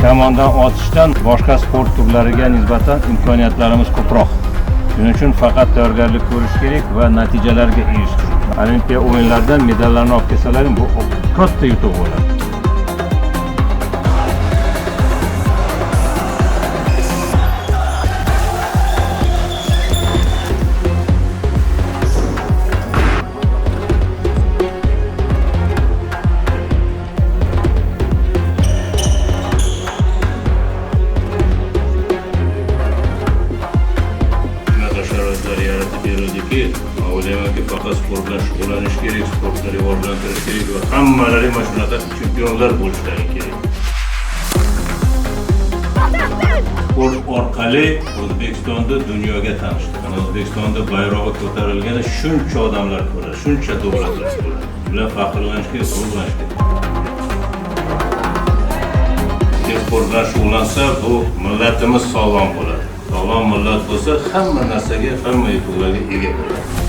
kamondan otishdan boshqa sport turlariga nisbatan imkoniyatlarimiz ko'proq. Shuning uchun faqat tayyorgarlik ko'rish kerak va natijalarga erishish. Olimpiya o'yinlaridan medallarni olib kelsalaring, bu katta yutuq bo'ladi. Yaratib berildi-ki, o'ylaymanki faqat sport bilan shug'ullanish kerak, sportni rivojlantirish kerak va hammalari mana shunaqa chempionlar bo'lishlari kerak. Sport orqali O'zbekistonda dunyoga tanishdik. O'zbekistonda bayrog'i ko'tarilganda shuncha odamlar ko'radi, shuncha davlatlar ko'radi. Bular faxrlanish kerak, g'ururlanish kerak. Sport bilan shug'ullansa, bu millatimiz sog'lom bo'ladi. Sog'lom millat bo'lsa, hamma narsaga, hamma yutuqlarga ega bo'ladi.